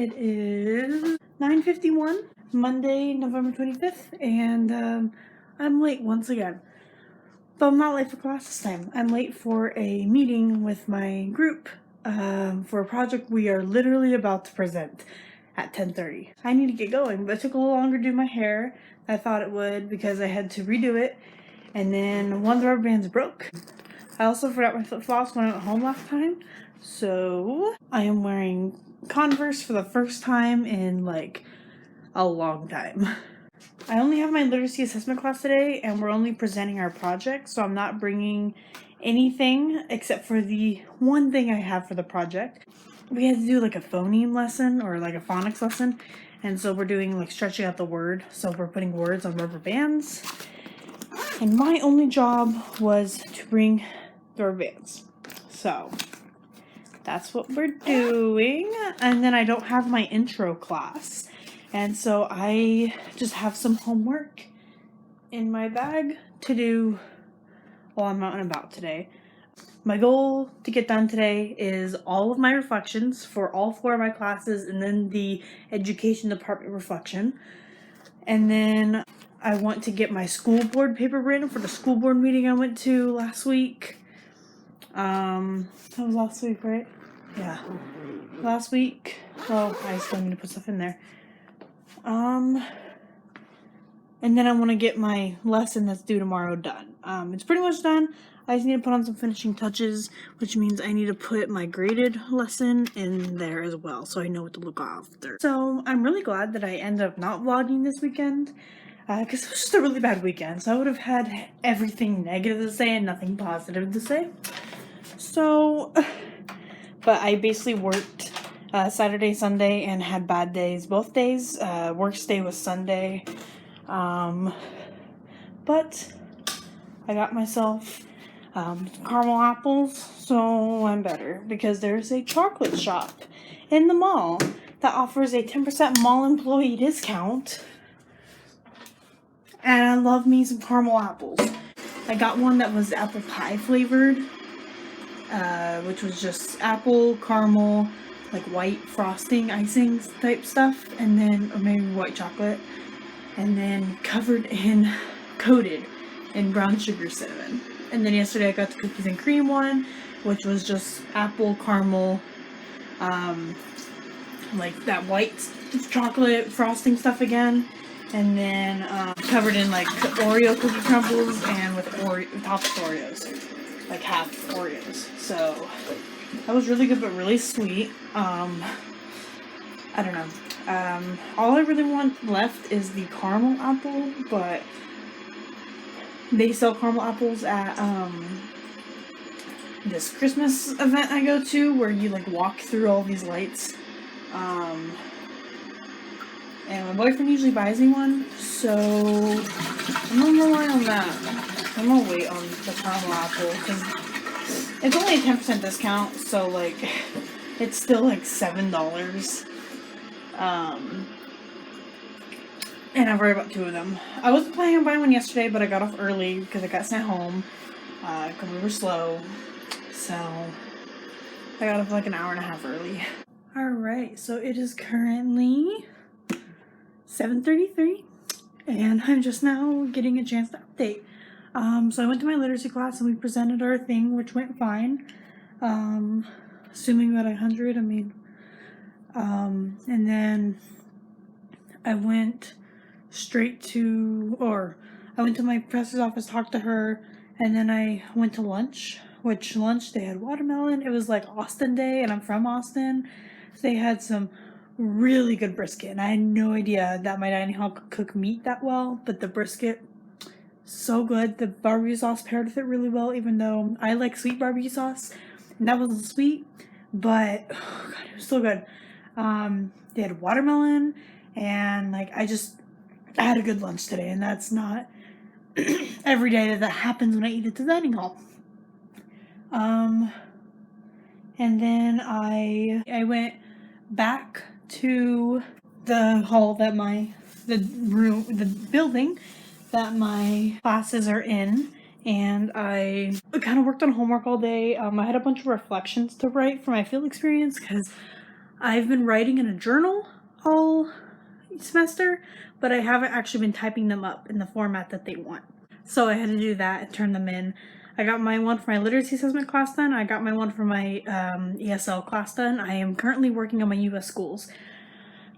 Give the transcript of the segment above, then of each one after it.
It is 9:51, Monday, November 25th, and I'm late once again. But I'm not late for class this time. I'm late for a meeting with my group for a project we are literally about to present at 10:30. I need to get going, but it took a little longer to do my hair than I thought it would because I had to redo it, and then one of the rubber bands broke. I also forgot my flip-flops when I went home last time, so I am wearing Converse for the first time in like a long time. I only have my literacy assessment class today, and we're only presenting our project, so I'm not bringing anything except for the one thing I have for the project. We had to do like a phoneme lesson or like a phonics lesson, and so we're doing like stretching out the word, so we're putting words on rubber bands. And my only job was to bring the rubber bands. So that's what we're doing. And then I don't have my intro class. And so I just have some homework in my bag to do while I'm out and about today. My goal to get done today is all of my reflections for all 4 of my classes and then the education department reflection. And then I want to get my school board paper written for the school board meeting I went to last week. That was last week, right? Yeah. Last week. Well, I still need to put stuff in there. And then I want to get my lesson that's due tomorrow done. It's pretty much done. I just need to put on some finishing touches, which means I need to put my graded lesson in there as well, so I know what to look after. So I'm really glad that I ended up not vlogging this weekend, because it was just a really bad weekend, so I would have had everything negative to say and nothing positive to say. So, but I basically worked Saturday, Sunday, and had bad days both days. Worst day was Sunday. But I got myself caramel apples, so I'm better because there's a chocolate shop in the mall that offers a 10% mall employee discount. And I love me some caramel apples. I got one that was apple pie flavored, which was just apple, caramel, like white frosting, icing type stuff, and then, or maybe white chocolate, and then coated in brown sugar cinnamon. And then yesterday I got the cookies and cream one, which was just apple, caramel, like that white chocolate frosting stuff again, and then covered in like Oreo cookie crumbles and with topped Oreos, like half Oreos. So that was really good, but really sweet. I don't know. All I really want left is the caramel apple, but they sell caramel apples at this Christmas event I go to where you like walk through all these lights. And my boyfriend usually buys me one, so I'm gonna rely on that. I'm gonna wait on the caramel apple because it's only a 10% discount, so like it's still like $7. And I've already bought 2 of them. I wasn't planning on buying one yesterday, but I got off early because I got sent home because we were slow. So I got off like an hour and a half early. Alright, so it is currently 7:33 and I'm just now getting a chance to update. So I went to my literacy class and we presented our thing, which went fine. Assuming that 100, I mean, and then I went I went to my professor's office, talked to her, and then I went to lunch, they had watermelon. It was like Austin Day, and I'm from Austin. So they had some really good brisket, and I had no idea that my dining hall could cook meat that well, but the brisket, so good. The barbecue sauce paired with it really well, even though I like sweet barbecue sauce, and that wasn't sweet, but oh god, it was so good. They had watermelon, and like I had a good lunch today, and that's not every day that happens when I eat at the dining hall. And then I went back to the hall that the building that my classes are in, and I kind of worked on homework all day. I had a bunch of reflections to write for my field experience because I've been writing in a journal all semester, but I haven't actually been typing them up in the format that they want. So I had to do that and turn them in. I got my one for my literacy assessment class done. I got my one for my ESL class done. I am currently working on my US schools.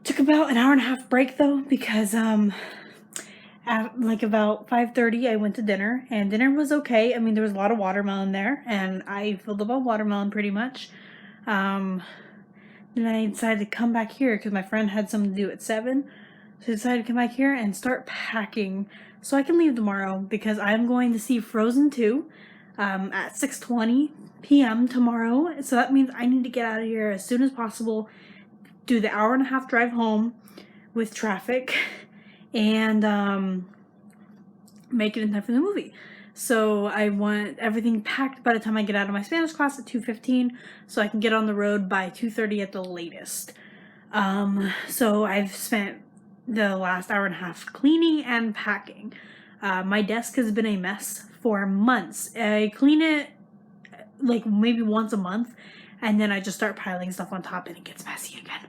Took about an hour and a half break though, because at like about 5:30 I went to dinner, and dinner was okay. I mean, there was a lot of watermelon there, and I filled up on watermelon pretty much. Then I decided to come back here because my friend had something to do at 7. So I decided to come back here and start packing so I can leave tomorrow, because I'm going to see Frozen 2 at 6:20 p.m. tomorrow. So that means I need to get out of here as soon as possible, do the hour and a half drive home with traffic, and make it in time for the movie. So I want everything packed by the time I get out of my Spanish class at 2:15, so I can get on the road by 2:30 at the latest. So I've spent the last hour and a half cleaning and packing. My desk has been a mess for months. I clean it like maybe once a month, and then I just start piling stuff on top and it gets messy again.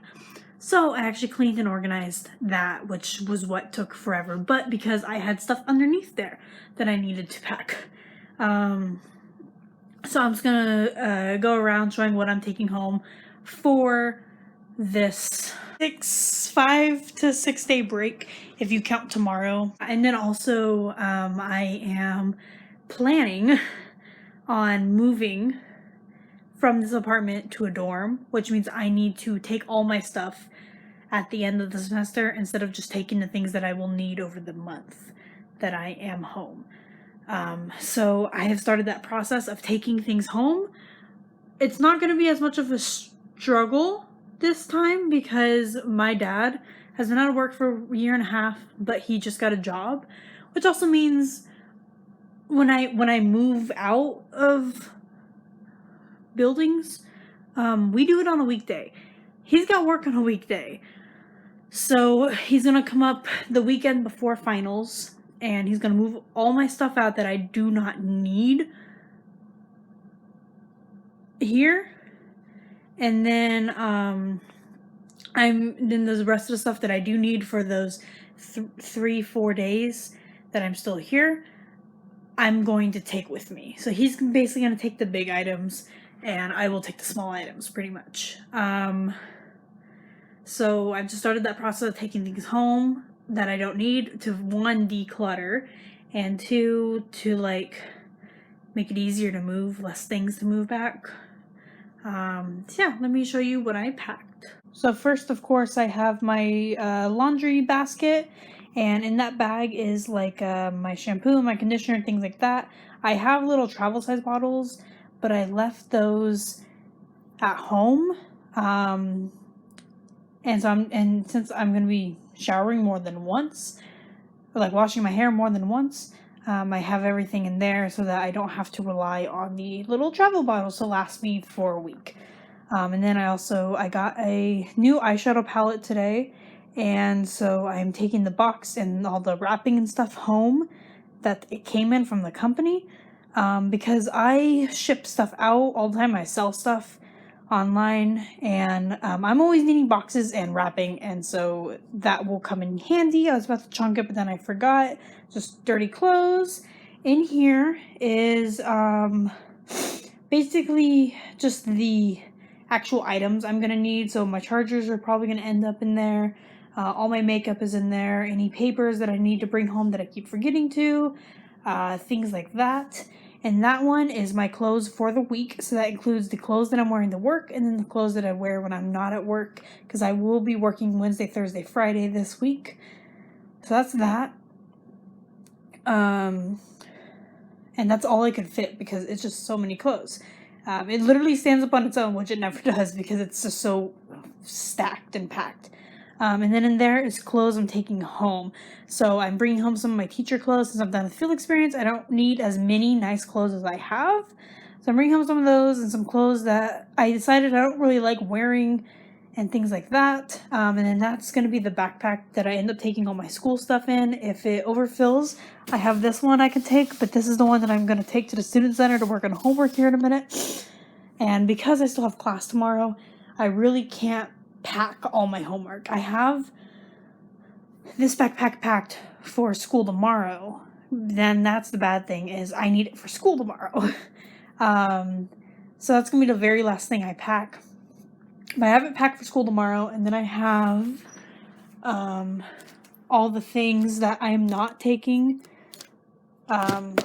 So I actually cleaned and organized that, which was what took forever, but because I had stuff underneath there that I needed to pack. So I'm just gonna go around showing what I'm taking home for this 5 to 6 day break, if you count tomorrow. And then also I am planning on moving from this apartment to a dorm, which means I need to take all my stuff at the end of the semester instead of just taking the things that I will need over the month that I am home. So I have started that process of taking things home. It's not going to be as much of a struggle this time because my dad has been out of work for a year and a half, but he just got a job, which also means when I move out of buildings, we do it on a weekday. He's got work on a weekday, so he's gonna come up the weekend before finals, and he's gonna move all my stuff out that I do not need here, and then then there's the rest of the stuff that I do need for those 3-4 days that I'm still here, I'm going to take with me. So he's basically going to take the big items, and I will take the small items pretty much. So I've just started that process of taking things home that I don't need to, 1, declutter, and 2, to like make it easier to move, less things to move back. So yeah, let me show you what I packed. So first, of course, I have my laundry basket, and in that bag is like my shampoo, my conditioner, things like that. I have little travel size bottles, but I left those at home. And since I'm gonna be showering more than once, or like washing my hair more than once, I have everything in there so that I don't have to rely on the little travel bottles to last me for a week. And then I got a new eyeshadow palette today, and so I'm taking the box and all the wrapping and stuff home that it came in from the company, because I ship stuff out all the time. I sell stuff online, and I'm always needing boxes and wrapping, and so that will come in handy. I was about to chunk it, but then I forgot. Just dirty clothes. In here is basically just the actual items I'm gonna need. So my chargers are probably gonna end up in there. All my makeup is in there. Any papers that I need to bring home that I keep forgetting to, things like that. And that one is my clothes for the week. So that includes the clothes that I'm wearing to work, and then the clothes that I wear when I'm not at work, because I will be working Wednesday, Thursday, Friday this week. So that's that. And that's all I could fit because it's just so many clothes. It literally stands up on its own, which it never does because it's just so stacked and packed. And then in there is clothes I'm taking home. So I'm bringing home some of my teacher clothes since I'm done with field experience. I don't need as many nice clothes as I have. So I'm bringing home some of those and some clothes that I decided I don't really like wearing and things like that. And then that's going to be the backpack that I end up taking all my school stuff in. If it overfills, I have this one I can take, but this is the one that I'm going to take to the student center to work on homework here in a minute. And because I still have class tomorrow, I really can't pack all my homework. I have this backpack packed for school tomorrow. Then that's the bad thing, is I need it for school tomorrow. So that's gonna be the very last thing I pack. But I have it packed for school tomorrow, and then I have all the things that I am not taking to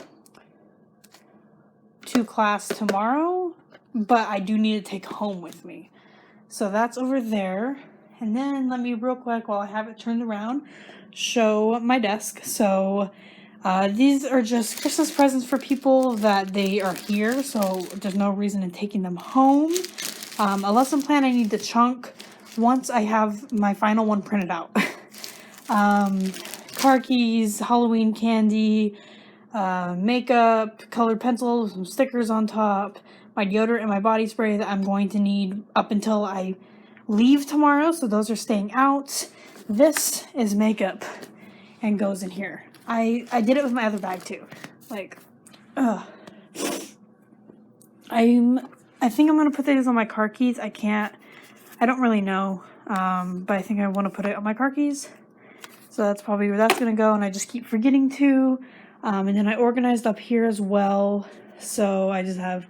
class tomorrow, but I do need to take home with me. So that's over there. And then let me real quick, while I have it turned around, show my desk. So these are just Christmas presents for people that they are here, so there's no reason in taking them home. A lesson plan I need to chunk once I have my final one printed out. Car keys, Halloween candy, makeup, colored pencils, some stickers on top, my deodorant and my body spray that I'm going to need up until I leave tomorrow, so those are staying out. This is makeup and goes in here. I did it with my other bag too. Like, I think I'm gonna put these on my car keys. I don't really know, but I think I want to put it on my car keys. So that's probably where that's gonna go, and I just keep forgetting to. And then I organized up here as well. So I just have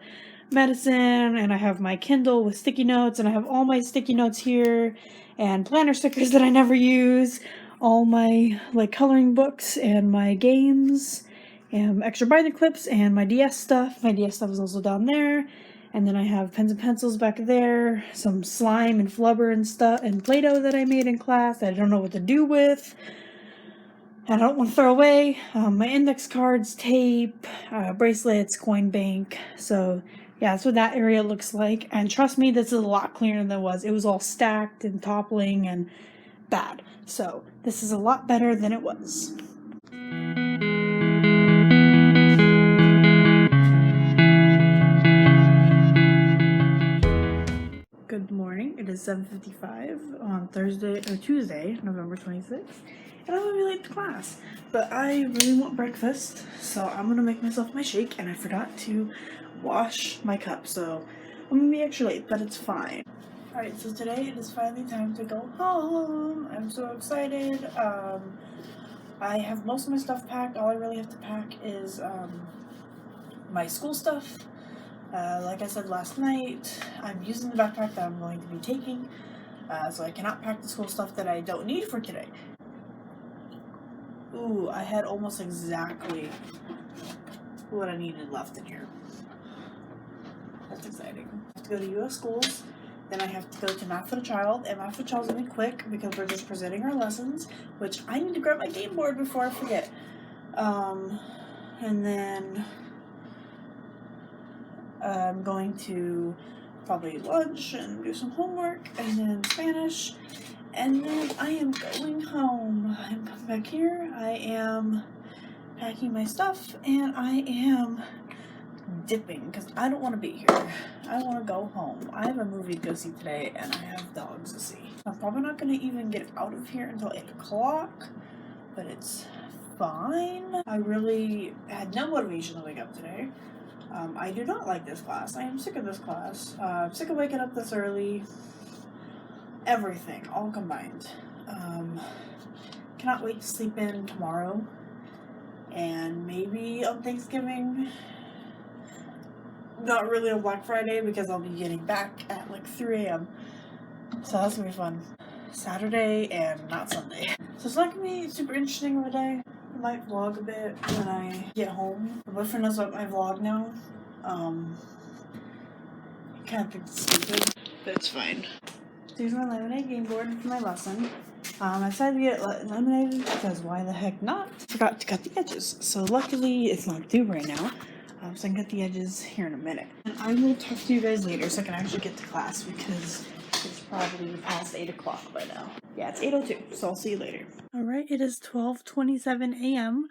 medicine, and I have my Kindle with sticky notes, and I have all my sticky notes here, and planner stickers that I never use, all my like coloring books and my games, and extra binder clips, and my DS stuff. My DS stuff is also down there. And then I have pens and pencils back there, some slime and flubber and stuff, and Play-Doh that I made in class that I don't know what to do with. I don't want to throw away. My index cards, tape, bracelets, coin bank. So yeah, that's what that area looks like. And trust me, this is a lot cleaner than it was. It was all stacked and toppling and bad. So this is a lot better than it was. Good morning. It is 7:55 on Tuesday, November 26th. And I'm gonna be late to class. But I really want breakfast, so I'm gonna make myself my shake, and I forgot to wash my cup, so I'm gonna be extra late, but it's fine. Alright, so today it is finally time to go home. I'm so excited. I have most of my stuff packed. All I really have to pack is my school stuff. Like I said last night, I'm using the backpack that I'm going to be taking, so I cannot pack the school stuff that I don't need for today. Ooh, I had almost exactly what I needed left in here. That's exciting. I have to go to U.S. schools, then I have to go to Math for the Child, and Math for the Child's gonna be quick because we're just presenting our lessons, which I need to grab my game board before I forget. And then I'm going to probably lunch and do some homework, and then Spanish, and then I am going home. I'm coming back here, I am packing my stuff, and I am dipping because I don't want to be here. I want to go home. I have a movie to go see today, and I have dogs to see. I'm probably not going to even get out of here until 8 o'clock, but it's fine. I really had no motivation to wake up today. I do not like this class. I am sick of this class. Sick of waking up this early. Everything, all combined. Cannot wait to sleep in tomorrow. And maybe on Thanksgiving. Not really on Black Friday because I'll be getting back at like 3 a.m. So that's gonna be fun. Saturday and not Sunday. So it's not gonna be super interesting of a day. I might vlog a bit when I get home. My boyfriend knows about my vlog now. I kind of think it's stupid, but it's fine. Here's my laminate game board for my lesson. I decided to get it laminated because why the heck not? Forgot to cut the edges. So luckily it's not due right now. So I can cut the edges here in a minute. And I will talk to you guys later so I can actually get to class because it's probably past 8 o'clock by now. Yeah, it's 8:02, so I'll see you later. Alright, it is 12:27 a.m.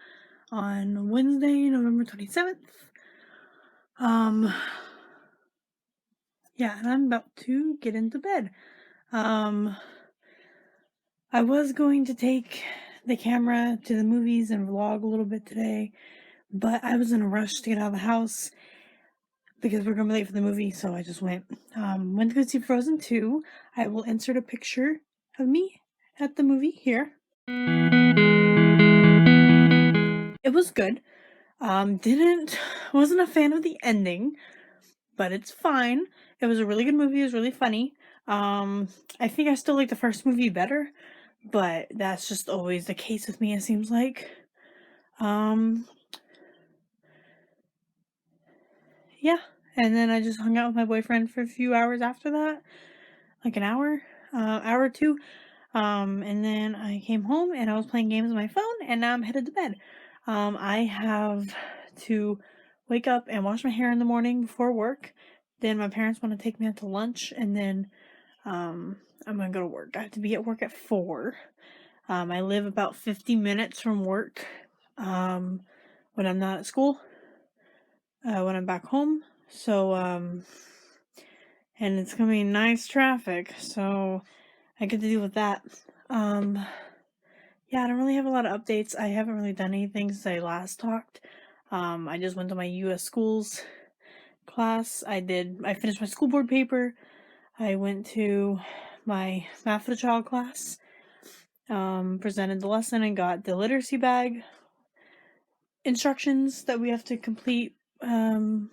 on Wednesday, November 27th. Yeah, and I'm about to get into bed. I was going to take the camera to the movies and vlog a little bit today, but I was in a rush to get out of the house. because we're gonna be late for the movie, so I just went. Went to go see Frozen 2. I will insert a picture of me at the movie here. It was good. Wasn't a fan of the ending, but it's fine. It was a really good movie. It was really funny. I think I still like the first movie better, but that's just always the case with me, it seems like. Yeah, and then I just hung out with my boyfriend for a few hours after that, like an hour or two. And then I came home and I was playing games on my phone, and now I'm headed to bed. I have to wake up and wash my hair in the morning before work. Then my parents want to take me out to lunch, and then I'm gonna go to work. I have to be at work at 4. I live about 50 minutes from work when I'm not at school, when I'm back home. So, and it's gonna be nice traffic, so I get to deal with that. Yeah, I don't really have a lot of updates. I haven't really done anything since I last talked. I just went to my U.S. schools class. I finished my school board paper. I went to my Math for the Child class, presented the lesson and got the literacy bag instructions that we have to complete, in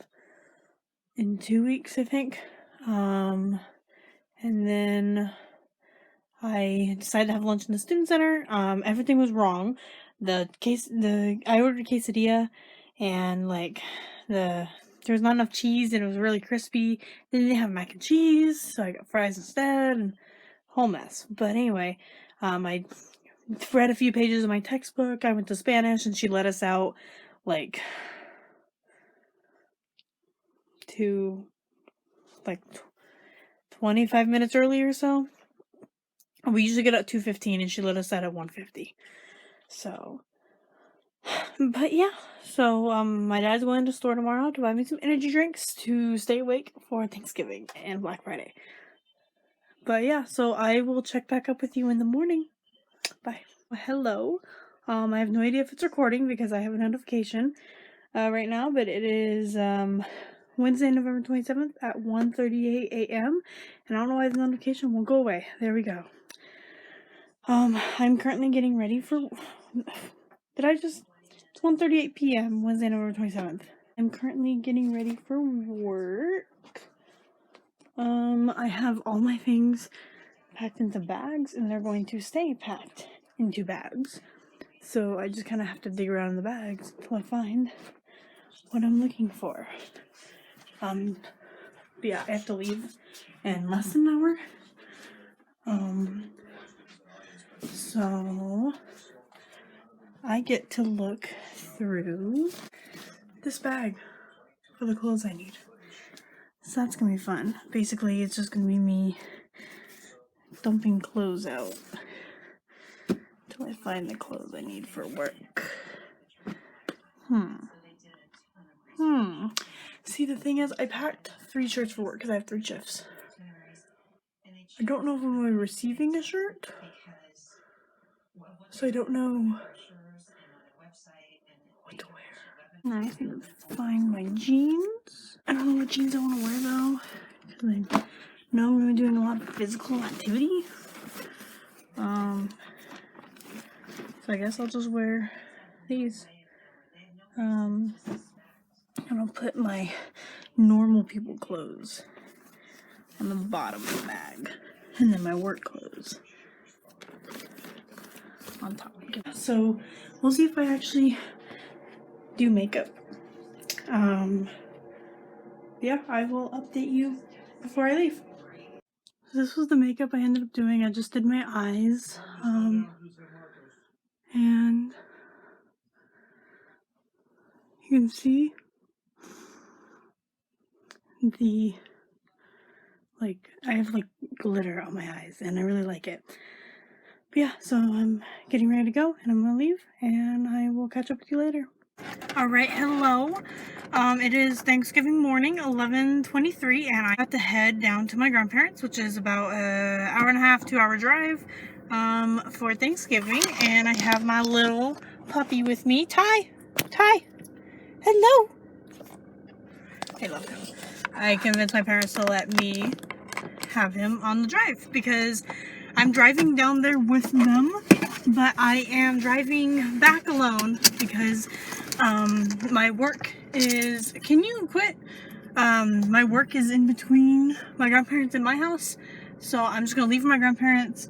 2 weeks, I think. And then I decided to have lunch in the student center. Everything was wrong. I ordered a quesadilla, and like there was not enough cheese, and it was really crispy. They didn't have mac and cheese, so I got fries instead, and whole mess. But anyway, I read a few pages of my textbook. I went to Spanish, and she let us out like to 25 minutes early or so. We usually get at 2:15, and she let us out at 1:50. So, but yeah. So, my dad's going to the store tomorrow to buy me some energy drinks to stay awake for Thanksgiving and Black Friday. But yeah, so I will check back up with you in the morning. Bye. Hello. I have no idea if it's recording because I have a notification right now, but it is Wednesday, November 27th at 1:38 a.m. and I don't know why the notification won't go away. There we go. I'm currently getting ready for. It's 1:38 p.m. Wednesday, November 27th. I'm currently getting ready for work. I have all my things packed into bags, and they're going to stay packed into bags. So I just kind of have to dig around in the bags until I find what I'm looking for. But yeah, I have to leave in less than an hour. So I get to look through this bag for the clothes I need. So that's gonna be fun. Basically, it's just gonna be me dumping clothes out until I find the clothes I need for work. See, the thing is, I packed 3 shirts for work because I have 3 shifts. I don't know if I'm going to be receiving a shirt, so I don't know what to wear. I think to find my jeans. I don't know what jeans I want to wear though, because I know I'm going to be doing a lot of physical activity. So I guess I'll just wear these. And I'll put my normal people clothes on the bottom of the bag, and then my work clothes on top. So we'll see if I actually do makeup. Yeah, I will update you before I leave. This was the makeup I ended up doing. I just did my eyes, and you can see I have glitter on my eyes, and I really like it. But yeah, so I'm getting ready to go, and I'm gonna leave, and I will catch up with you later. Alright, hello. It is Thanksgiving morning, 11:23, and I got to head down to my grandparents', which is about an hour and a half, 2-hour drive, for Thanksgiving, and I have my little puppy with me. Ty! Hello! They love him. I convinced my parents to let me have him on the drive because I'm driving down there with them, but I am driving back alone because my work is, can you quit? My work is in between my grandparents and my house, so I'm just gonna leave my grandparents,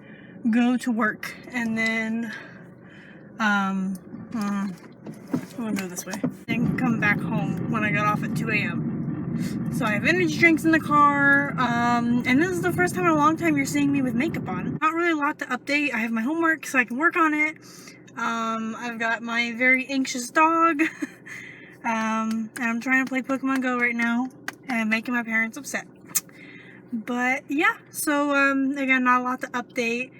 go to work, and then I'm gonna go this way and come back home when I got off at 2 a.m. So I have energy drinks in the car, and this is the first time in a long time you're seeing me with makeup on. Not really a lot to update. I have my homework so I can work on it. I've got my very anxious dog, and I'm trying to play Pokemon Go right now and making my parents upset. But yeah, so again, not a lot to update.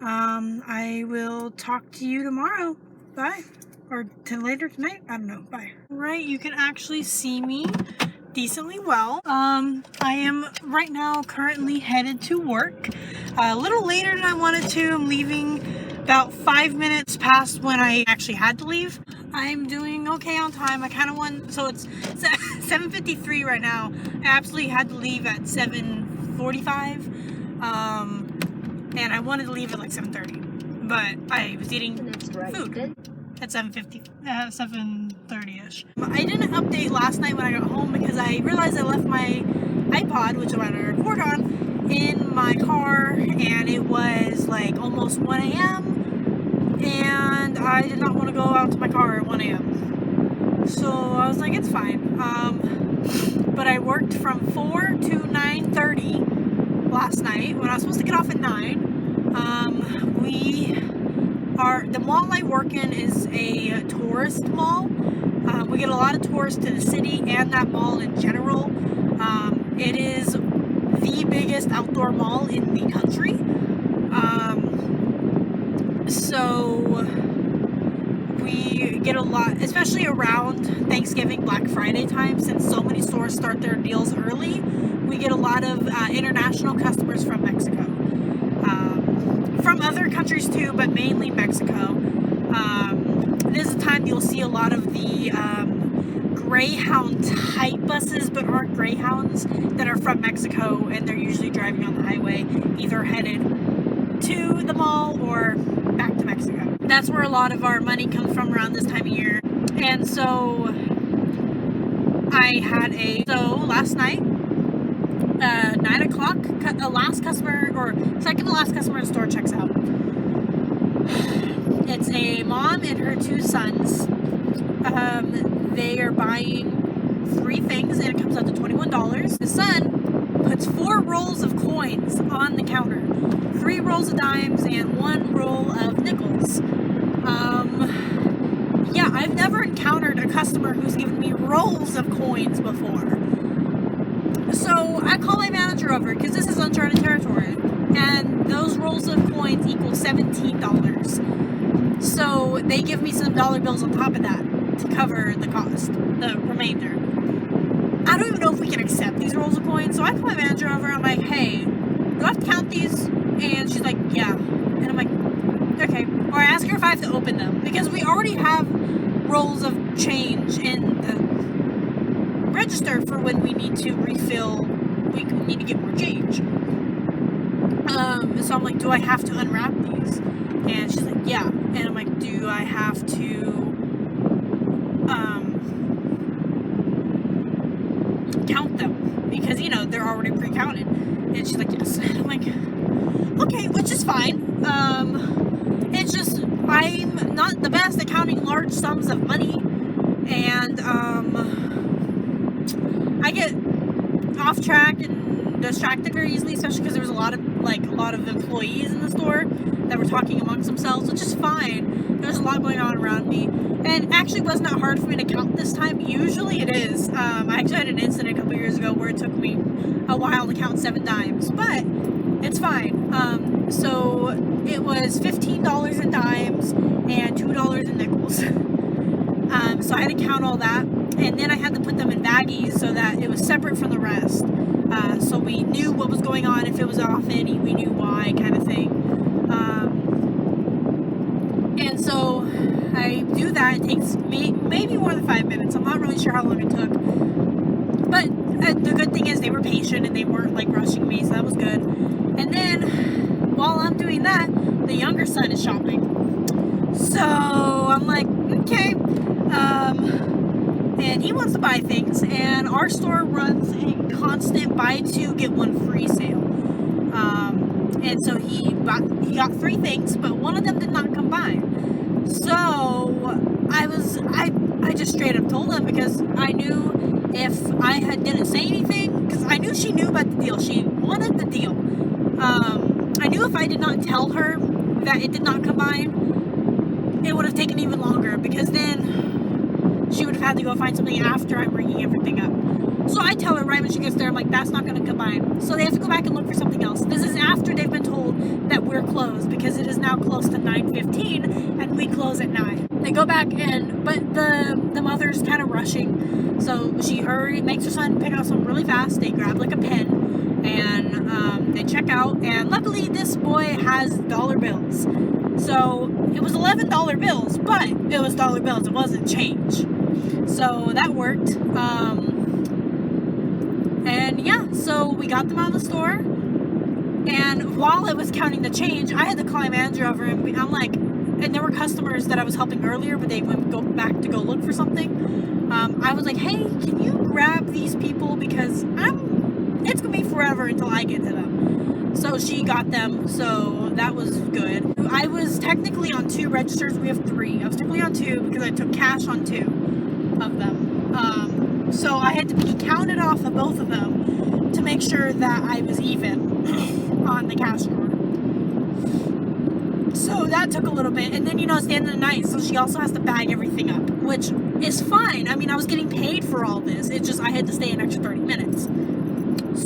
I will talk to you tomorrow. Bye. Or later tonight? I don't know. Bye. Right, you can actually see me decently well. I am right now currently headed to work. A little later than I wanted to. I'm leaving about 5 minutes past when I actually had to leave. I'm doing okay on time. I kind of want, so it's 7:53 right now. I absolutely had to leave at 7:45. And I wanted to leave at like 7:30. But I was eating food at 7:30ish. I didn't update last night when I got home because I realized I left my iPod, which I'm going to record on, in my car, and it was like almost 1 a.m. and I did not want to go out to my car at 1 a.m. So I was like, it's fine. But I worked from 4 to 9:30 last night when I was supposed to get off at 9. The mall I work in is a tourist mall. We get a lot of tourists to the city and that mall in general. It is the biggest outdoor mall in the country. So we get a lot, especially around Thanksgiving, Black Friday time, since so many stores start their deals early. We get a lot of international customers from Mexico. From other countries too, but mainly Mexico. This is a time you'll see a lot of the Greyhound type buses, but aren't Greyhounds, that are from Mexico, and they're usually driving on the highway, either headed to the mall or back to Mexico. That's where a lot of our money comes from around this time of year. And so I had last night, 9 o'clock, the last customer, or second to last customer in the store checks out. It's a mom and her 2 sons. They are buying 3 things and it comes out to $21. The son puts 4 rolls of coins on the counter, 3 rolls of dimes and 1 roll of nickels. Yeah, I've never encountered a customer who's given me rolls of coins before. So I call my manager over because this is uncharted territory, and those rolls of coins equal $17. So they give me some dollar bills on top of that to cover the cost, the remainder. I don't even know if we can accept these rolls of coins, so I call my manager over. I'm like, hey, do I have to count these? And she's like, yeah. And I'm like, okay. Or I ask her if I have to open them, because we already have rolls of change in the register for when we need to refill, we need to get more change. So I'm like, do I have to unwrap these? And she's like, yeah. And I'm like, do I have to count them? Because, you know, they're already pre-counted. And she's like, yes. And I'm like, okay, which is fine. It's just, I'm not the best at counting large sums of money. And, I get off track and distracted very easily, especially because there was a lot of employees in the store that were talking amongst themselves, which is fine. There's a lot going on around me, and actually wasn't that hard for me to count this time. Usually it is. I actually had an incident a couple years ago where it took me a while to count 7 dimes, but it's fine. So it was $15 in dimes and $2 in nickels. So I had to count all that, and then I had to put them in baggies so that it was separate from the rest. So we knew what was going on. If it was off any, we knew why, kind of thing. And so I do that. It takes me maybe more than 5 minutes. I'm not really sure how long it took. But were patient and they weren't like rushing me, so that was good. And then while I'm doing that, the younger son is shopping. So I'm like, okay. And he wants to buy things, and our store runs a constant buy two get one free sale. And so he got 3 things, but one of them did not combine. So I just straight up told him, because I knew if I didn't say anything, because I knew she knew about the deal. She wanted the deal. I knew if I did not tell her that it did not combine, it would have taken even longer, because then she would have had to go find something after I'm ringing everything up. So I tell her right when she gets there, I'm like, that's not going to combine. So they have to go back and look for something else. This is after they've been told that we're closed, because it is now close to 9:15 and we close at 9. They go back but the mother's kind of rushing. So she makes her son pick out something really fast. They grab like a pen and they check out. And luckily this boy has dollar bills. So it was $11 bills, but it was dollar bills. It wasn't change. So that worked. And yeah, so we got them out of the store, and while I was counting the change, I had to call my manager over, and I'm like, and there were customers that I was helping earlier, but they went back to go look for something. I was like, hey, can you grab these people, because it's gonna be forever until I get to them. So she got them, so that was good. I was technically on 2 registers. We have 3. I was technically on 2 because I took cash on 2 of them. So I had to be counted off of both of them to make sure that I was even on the cash drawer. So that took a little bit. And then, it's the end of the night, so she also has to bag everything up, which is fine. I mean, I was getting paid for all this. It's just I had to stay an extra 30 minutes.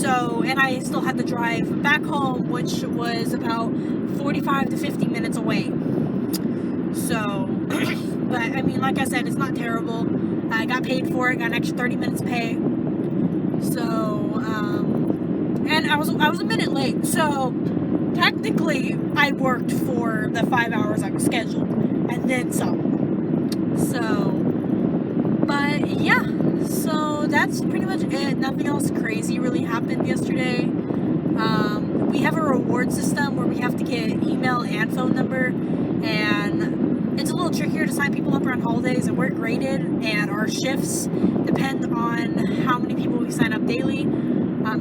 So, and I still had to drive back home, which was about 45 to 50 minutes away. So, but I mean, like I said, it's not terrible. I got paid for it, got an extra 30 minutes pay. So, and I was a minute late. So, technically, I worked for the 5 hours I was scheduled, and then some. So, but yeah, so that's pretty much it. Nothing else crazy really happened yesterday. We have a reward system where we have to get email and phone number, and it's a little trickier to sign people up around holidays, and we're graded, and our shifts depend on how many people we sign up daily.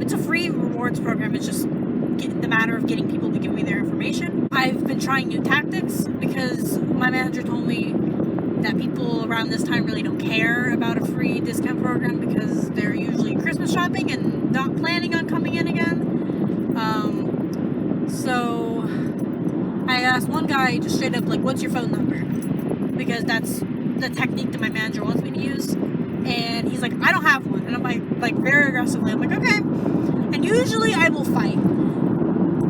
It's a free rewards program. It's just the matter of getting people to give me their information. I've been trying new tactics, because my manager told me that people around this time really don't care about a free discount program, because they're usually Christmas shopping and not planning on coming in again. So I asked one guy just straight up, like, what's your phone number? Because that's the technique that my manager wants me to use. And he's like, I don't have one. And I'm like very aggressively, I'm like, okay. And usually I will fight.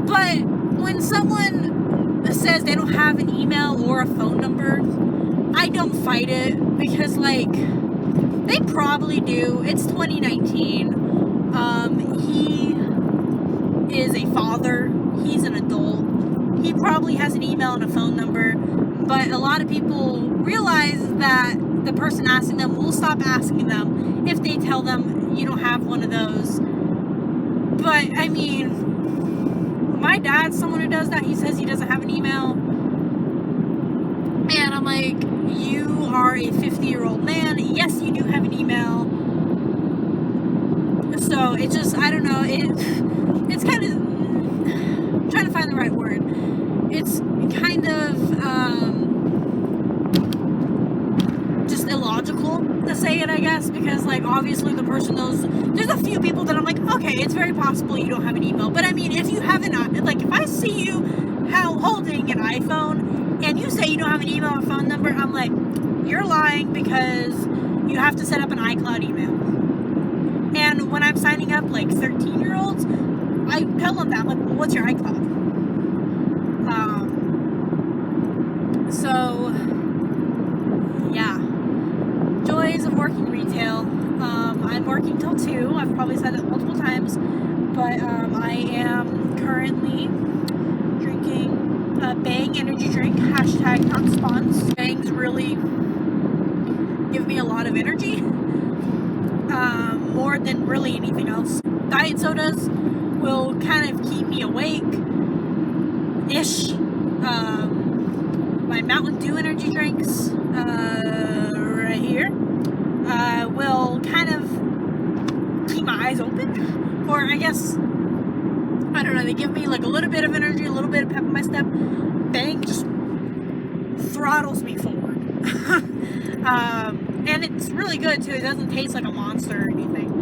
But when someone says they don't have an email or a phone number, I don't fight it, because like, they probably do. It's 2019. He is a father. He's an adult. He probably has an email and a phone number, but a lot of people realize that the person asking them will stop asking them if they tell them you don't have one of those. But I mean, my dad's someone who does that. He says he doesn't have an email, and I'm like, you are a 50-year-old man. Yes, you do have an email. So it just, I don't know, it's kind of, I'm trying to find the right word. It's kind of just illogical to say it, I guess, because like, obviously the person knows. There's a few people that I'm like, okay, it's very possible you don't have an email. But I mean, if you have like, if I see you holding an iPhone and you say you don't have an email or phone number, I'm like, you're lying, because you have to set up an iCloud email. And when I'm signing up like 13-year-olds, I tell them that, like, well, what's your iCloud? So yeah, joys of working retail. I'm working till 2. I've probably said it multiple times, but I am currently drinking a Bang energy drink, hashtag not spons. Bangs really give me a lot of energy, more than really anything else. diet sodas will kind of keep me awake-ish. My Mountain Dew energy drinks, right here, will kind of keep my eyes open. Or I guess, I don't know, they give me like a little bit of energy, a little bit of pep in my step. Bang, just throttles me forward. And it's really good too. It doesn't taste like a monster or anything.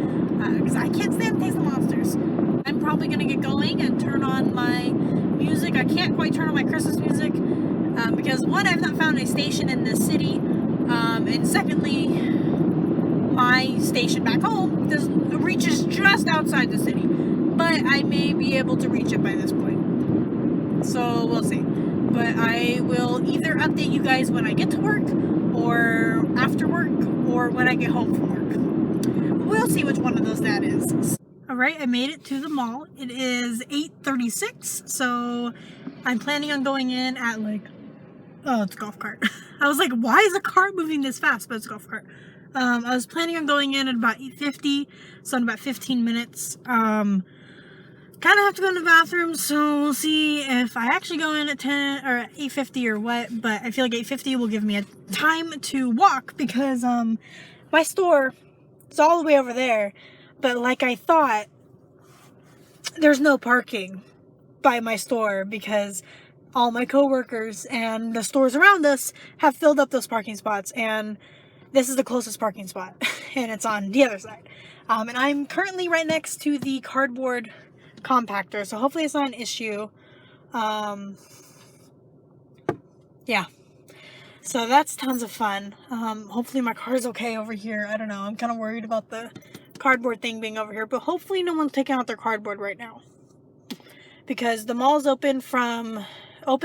Because I can't stand the taste of monsters. I'm probably going to get going and turn on my music. I can't quite turn on my Christmas music. Because one, I've not found a station in this city. And secondly, my station back home reaches just outside the city. But I may be able to reach it by this point. So we'll see. But I will either update you guys when I get to work, or after work, or when I get home from work. We'll see which one of those that is. Alright, I made it to the mall. It is 8:36, so I'm planning on going in at like, oh, it's a golf cart. I was like, why is a cart moving this fast? But it's a golf cart. I was planning on going in at about 8:50, so in about 15 minutes. Kind of have to go to the bathroom, so we'll see if I actually go in at 10 or 8:50 or what, but I feel like 8:50 will give me a time to walk, because my store is all the way over there, but like I thought, there's no parking by my store because all my coworkers and the stores around us have filled up those parking spots, and this is the closest parking spot and it's on the other side. And I'm currently right next to the cardboard compactor, so hopefully it's not an issue. Yeah, so that's tons of fun. Hopefully my car's okay over here. I don't know, I'm kind of worried about the cardboard thing being over here, but hopefully no one's taking out their cardboard right now, because the mall's open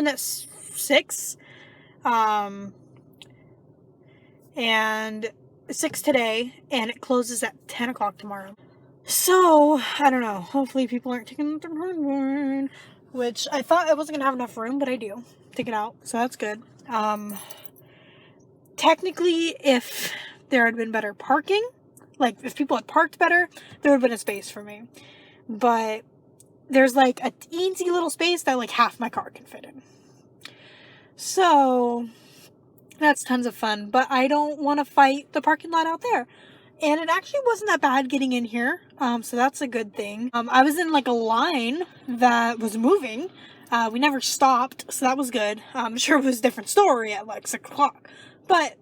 at 6 and 6 today, and it closes at 10 o'clock tomorrow. So, I don't know. Hopefully people aren't taking out their cardboard, which I thought I wasn't going to have enough room, but I do. Take it out, so that's good. Technically, if there had been better parking, like if people had parked better, there would have been a space for me. But there's like a teensy little space that like half my car can fit in. So, that's tons of fun, but I don't want to fight the parking lot out there. And it actually wasn't that bad getting in here, so that's a good thing. I was in like a line that was moving. We never stopped, so that was good. I'm sure it was a different story at like 6 o'clock. But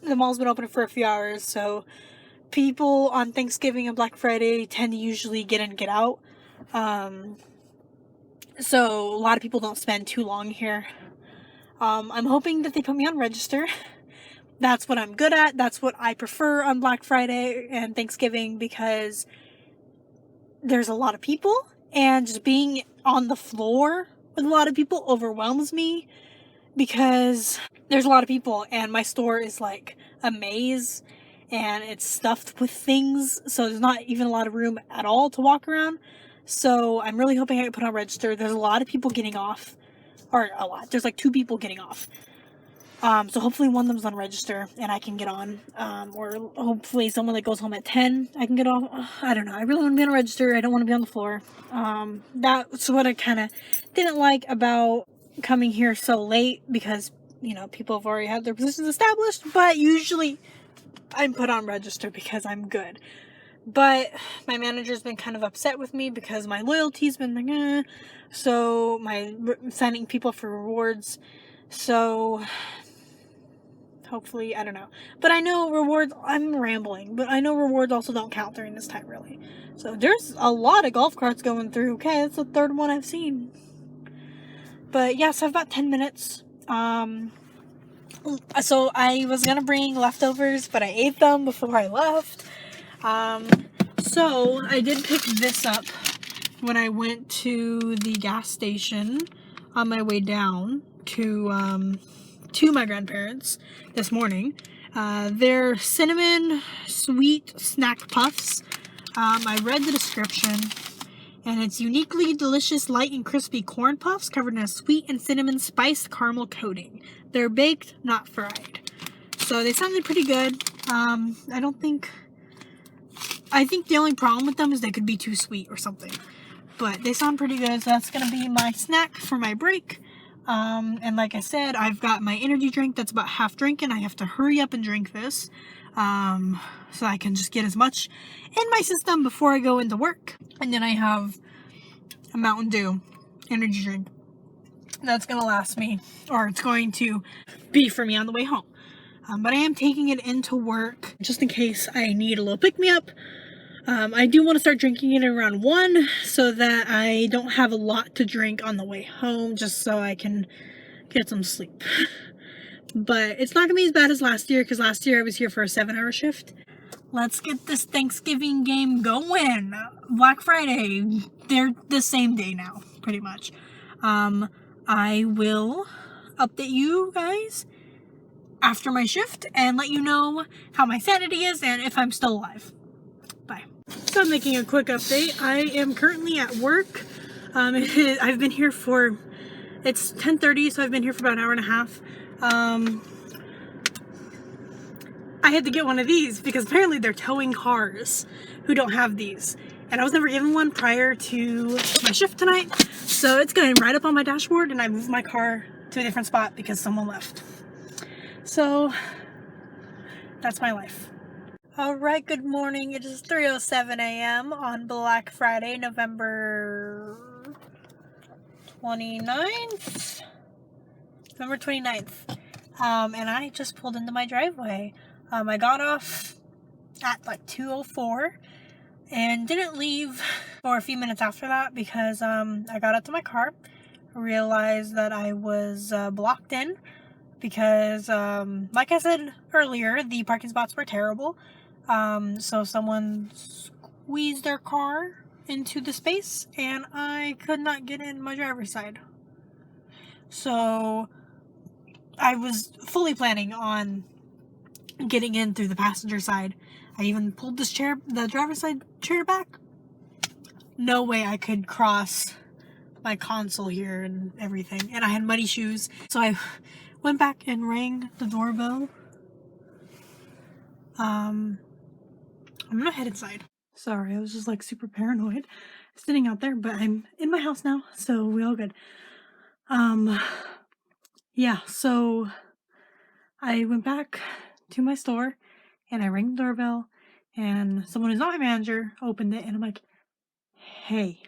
the mall's been open for a few hours, so people on Thanksgiving and Black Friday tend to usually get in and get out. So a lot of people don't spend too long here. I'm hoping that they put me on register. That's what I'm good at. That's what I prefer on Black Friday and Thanksgiving, because there's a lot of people, and just being on the floor with a lot of people overwhelms me, because there's a lot of people and my store is like a maze and it's stuffed with things, so there's not even a lot of room at all to walk around. So I'm really hoping I can put on register. There's a lot of people getting off, or a lot. There's like 2 people getting off. So hopefully one of them's on register and I can get on, or hopefully someone that goes home at 10, I can get off. I don't know. I really want to be on register. I don't want to be on the floor. That's what I kind of didn't like about coming here so late, because, you know, people have already had their positions established, but usually I'm put on register because I'm good. But my manager's been kind of upset with me because my loyalty's been like, so signing people for rewards. So hopefully, I don't know. But I know rewards, I'm rambling, but I know rewards also don't count during this time, really. So there's a lot of golf carts going through. Okay, that's the 3rd one I've seen. But yeah, so I've got 10 minutes. So I was gonna bring leftovers, but I ate them before I left. So I did pick this up when I went to the gas station on my way down to my grandparents this morning. They're cinnamon sweet snack puffs. I read the description, and it's uniquely delicious, light and crispy corn puffs covered in a sweet and cinnamon spiced caramel coating. They're baked, not fried. So they sounded pretty good. I don't think I think the only problem with them is they could be too sweet or something. But they sound pretty good, so that's going to be my snack for my break. And like I said, I've got my energy drink that's about half drinking. I have to hurry up and drink this so I can just get as much in my system before I go into work. And then I have a Mountain Dew energy drink that's going to last me, or it's going to be for me on the way home. But I am taking it into work just in case I need a little pick-me-up. I do want to start drinking it around 1 so that I don't have a lot to drink on the way home, just so I can get some sleep. But it's not going to be as bad as last year, because last year I was here for a 7-hour shift. Let's get this Thanksgiving game going. Black Friday, they're the same day now, pretty much. I will update you guys after my shift and let you know how my sanity is and if I'm still alive. Bye. So I'm making a quick update. I am currently at work. I've been here for, it's 10:30, so I've been here for about an hour and a half. I had to get one of these because apparently they're towing cars who don't have these. And I was never given one prior to my shift tonight. So it's going right up on my dashboard, and I moved my car to a different spot because someone left. So that's my life. Alright, good morning. It is 3:07 a.m. on Black Friday, November 29th? November 29th. And I just pulled into my driveway. I got off at like 2:04 and didn't leave for a few minutes after that because I got out to my car, realized that I was blocked in because, like I said earlier, the parking spots were terrible. So someone squeezed their car into the space and I could not get in my driver's side. So I was fully planning on getting in through the passenger side. I even pulled this chair, the driver's side chair back. No way I could cross my console here and everything. And I had muddy shoes. So I went back and rang the doorbell. I'm gonna head inside. Sorry, I was just like super paranoid sitting out there, but I'm in my house now, so we all good. Yeah, so I went back to my store and I rang the doorbell and someone who's not my manager opened it and I'm like, hey,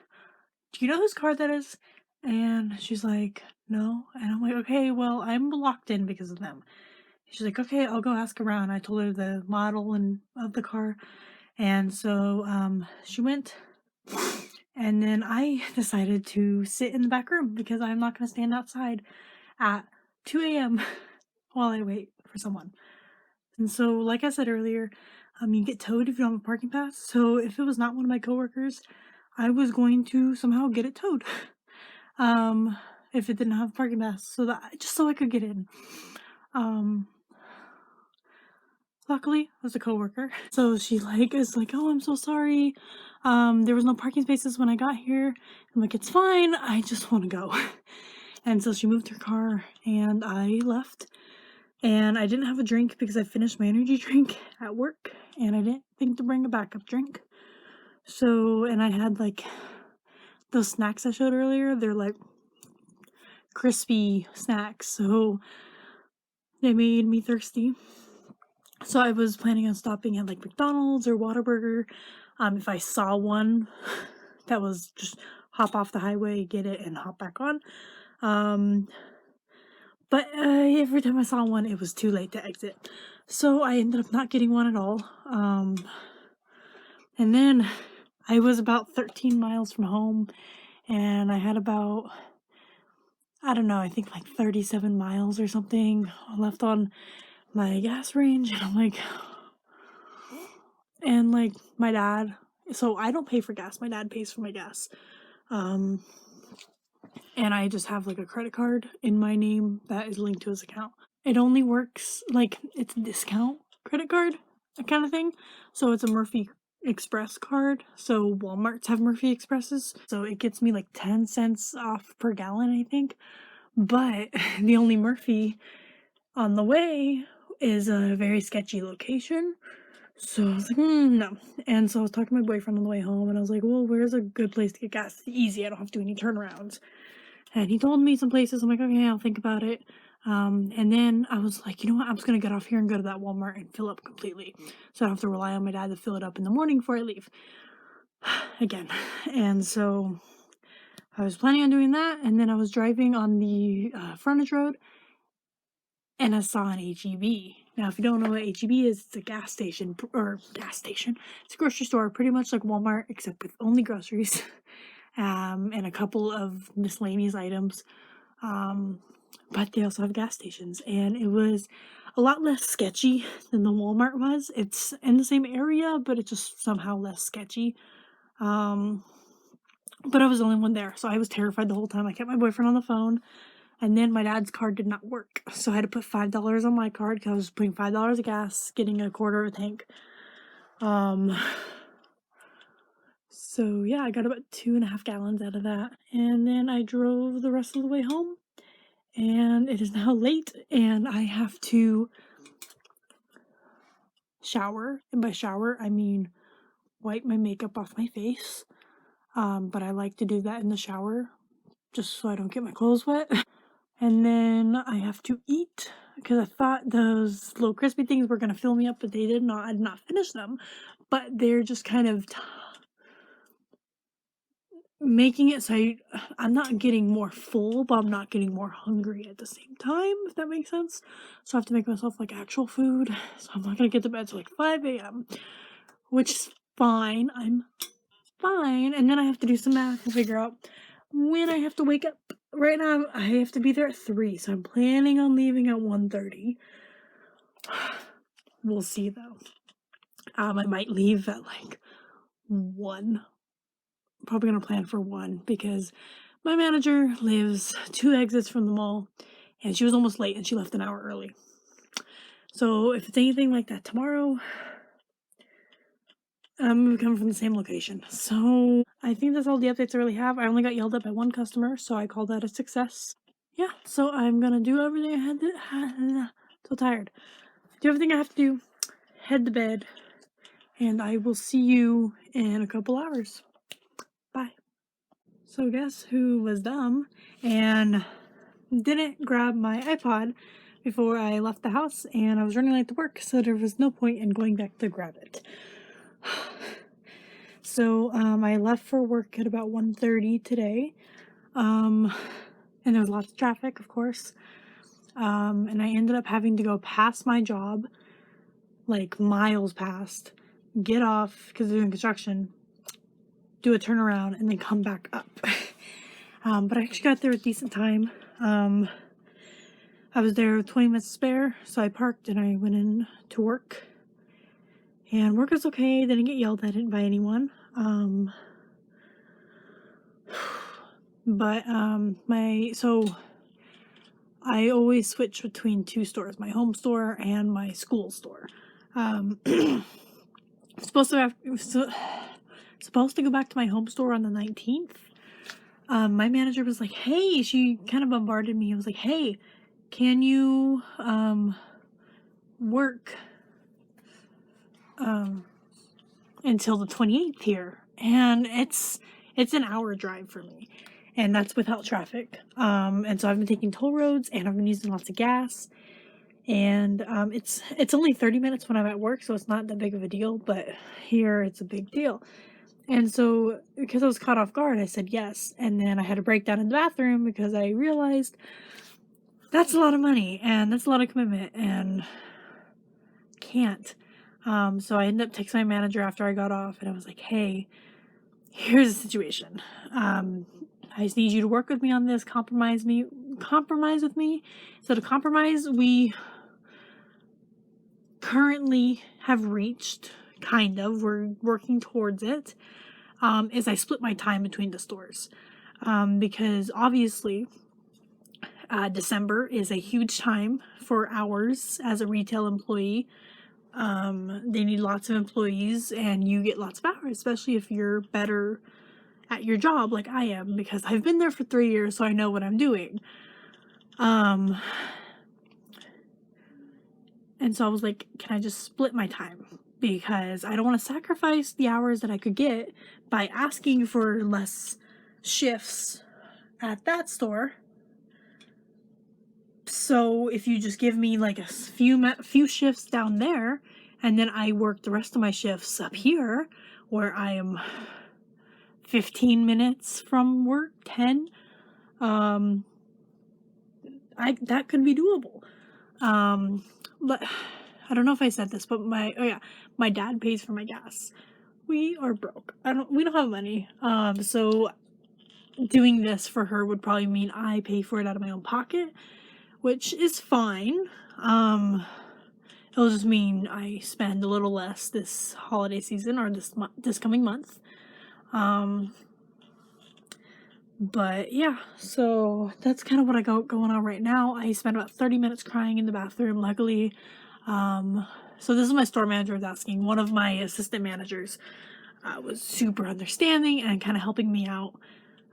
do you know whose car that is? And she's like, no. And I'm like, okay, well, I'm locked in because of them. She's like, okay, I'll go ask around. I told her the model and of the car. And so she went, and then I decided to sit in the back room because I'm not going to stand outside at 2 a.m. while I wait for someone. And so, like I said earlier, you get towed if you don't have a parking pass. So if it was not one of my coworkers, I was going to somehow get it towed. If it didn't have a parking pass, so that just so I could get in. Luckily, it was a coworker. So she is like, oh, I'm so sorry. There was no parking spaces when I got here. I'm like, it's fine. I just want to go. And so she moved her car and I left. And I didn't have a drink because I finished my energy drink at work and I didn't think to bring a backup drink. So, and I had like those snacks I showed earlier. They're like crispy snacks. So they made me thirsty. So I was planning on stopping at like McDonald's or Whataburger. If I saw one that was just hop off the highway, get it, and hop back on. But every time I saw one, it was too late to exit. So I ended up not getting one at all. And then I was about 13 miles from home and I had about, I don't know, I think like 37 miles or something left on my gas range. And I'm like, and like my dad, so I don't pay for gas. My dad pays for my gas. And I just have like a credit card in my name that is linked to his account. It only works, like, it's a discount credit card kind of thing. So it's a Murphy Express card. So Walmarts have Murphy Expresses. So it gets me like 10 cents off per gallon, I think. But the only Murphy on the way is a very sketchy location. So I was like, no. And so I was talking to my boyfriend on the way home, and I was like, well, where's a good place to get gas? It's easy. I don't have to do any turnarounds. And he told me some places. I'm like, okay, I'll think about it. And then I was like, you know what? I'm just gonna get off here and go to that Walmart and fill up completely, so I don't have to rely on my dad to fill it up in the morning before I leave again. And so I was planning on doing that, and then I was driving on the frontage road, and I saw an HEB. Now, if you don't know what HEB is, it's a gas station. It's a grocery store, pretty much like Walmart, except with only groceries, and a couple of miscellaneous items. But they also have gas stations, and it was a lot less sketchy than the Walmart was. It's in the same area, but it's just somehow less sketchy. But I was the only one there, so I was terrified the whole time. I kept my boyfriend on the phone, and then my dad's card did not work, so I had to put $5 on my card because I was putting $5 of gas, getting a quarter of a tank. So yeah, I got about 2.5 gallons out of that, and then I drove the rest of the way home, and it is now late, and I have to shower, and by shower I mean wipe my makeup off my face. But I like to do that in the shower just so I don't get my clothes wet. And then I have to eat because I thought those little crispy things were gonna fill me up, but they did not. I did not finish them, but they're just kind of making it so I'm not getting more full, but I'm not getting more hungry at the same time, if that makes sense. So I have to make myself like actual food. So I'm not gonna get to bed till like 5 a.m., which is fine. I'm fine. And then I have to do some math and figure out when I have to wake up. Right now, I have to be there at 3, so I'm planning on leaving at 1:30. We'll see, though. I might leave at, like, 1. Probably gonna plan for 1 because my manager lives 2 exits from the mall, and she was almost late, and she left an hour early. So if it's anything like that tomorrow, I'm gonna come from the same location. So I think that's all the updates I really have. I only got yelled at by one customer, so I call that a success. Yeah, so I'm gonna do everything I had to. So tired. Do everything I have to do. Head to bed, and I will see you in a couple hours. Bye. So guess who was dumb and didn't grab my iPod before I left the house, and I was running late to work, so there was no point in going back to grab it. So I left for work at about 1:30 today, and there was lots of traffic, of course, and I ended up having to go past my job, like miles past, get off because they're doing construction, do a turnaround, and then come back up. But I actually got there a decent time. I was there with 20 minutes spare, so I parked and I went in to work. And work was okay. Didn't get yelled at by anyone. But I always switch between 2 stores, my home store and my school store. Supposed to go back to my home store on the 19th. My manager was like, hey, she kind of bombarded me. I was like, hey, can you work until the 28th here? And it's an hour drive for me, and that's without traffic. And so I've been taking toll roads, and I've been using lots of gas, and it's only 30 minutes when I'm at work, so it's not that big of a deal, but here it's a big deal. And so because I was caught off guard, I said yes, and then I had to break down in the bathroom because I realized that's a lot of money and that's a lot of commitment and can't. So I ended up texting my manager after I got off, and I was like, hey, here's the situation. I just need you to work with me on this, compromise with me. So the compromise we currently have reached, we're working towards it, is I split my time between the stores. Because obviously, December is a huge time for hours as a retail employee. They need lots of employees, and you get lots of hours, especially if you're better at your job like I am, because I've been there for 3 years, so I know what I'm doing. And so I was like, can I just split my time? because I don't want to sacrifice the hours that I could get by asking for less shifts at that store. So if you just give me like a few shifts down there, and then I work the rest of my shifts up here, where I am 15 minutes from work, 10, that could be doable. But I don't know if I said this, but my dad pays for my gas. We are broke. We don't have money. So doing this for her would probably mean I pay for it out of my own pocket, which is fine. It'll just mean I spend a little less this holiday season or this coming month. But yeah, so that's kind of what I got going on right now. I spent about 30 minutes crying in the bathroom, luckily. So this is my store manager was asking. One of my assistant managers was super understanding and kind of helping me out.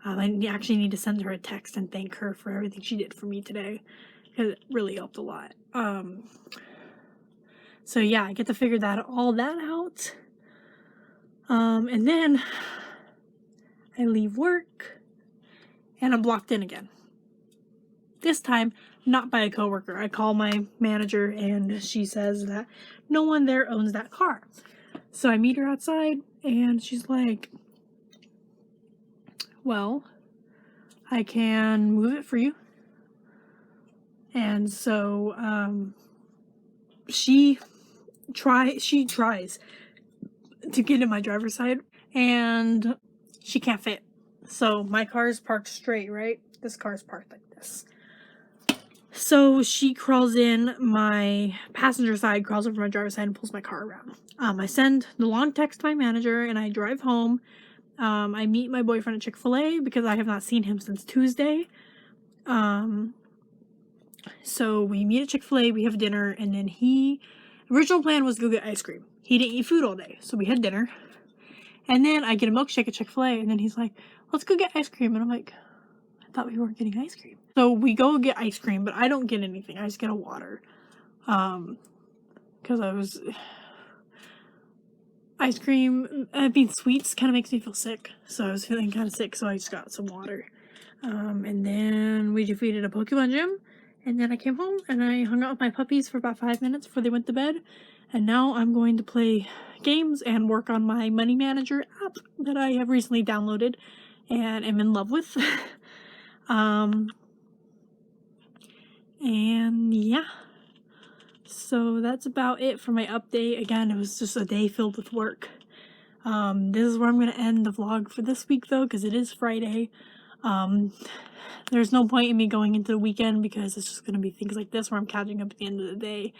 I actually need to send her a text and thank her for everything she did for me today, because it really helped a lot. So yeah, I get to figure all that out. And then I leave work and I'm blocked in again. This time, not by a coworker. I call my manager and she says that no one there owns that car. So I meet her outside and she's like, well, I can move it for you. And so she tries to get in my driver's side and she can't fit. So my car is parked straight, right? This car is parked like this. So she crawls in my passenger side, crawls over my driver's side, and pulls my car around. I send the long text to my manager, and I drive home. I meet my boyfriend at Chick-fil-A because I have not seen him since Tuesday. So we meet at Chick-fil-A, we have dinner, and then original plan was to go get ice cream. He didn't eat food all day, so we had dinner. And then I get a milkshake at Chick-fil-A, and then he's like, let's go get ice cream. And I'm like, I thought we weren't getting ice cream. So we go get ice cream, but I don't get anything. I just get a water. Because ice cream, being sweets kind of makes me feel sick. So I was feeling kind of sick, so I just got some water. And then we defeated a Pokemon gym. And then I came home and I hung out with my puppies for about 5 minutes before they went to bed. And now I'm going to play games and work on my money manager app that I have recently downloaded and am in love with. And yeah, so that's about it for my update. Again, it was just a day filled with work. This is where I'm going to end the vlog for this week though, because it is Friday. There's no point in me going into the weekend because it's just going to be things like this where I'm catching up at the end of the day.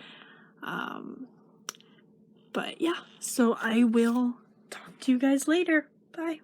But yeah, so I will talk to you guys later. Bye.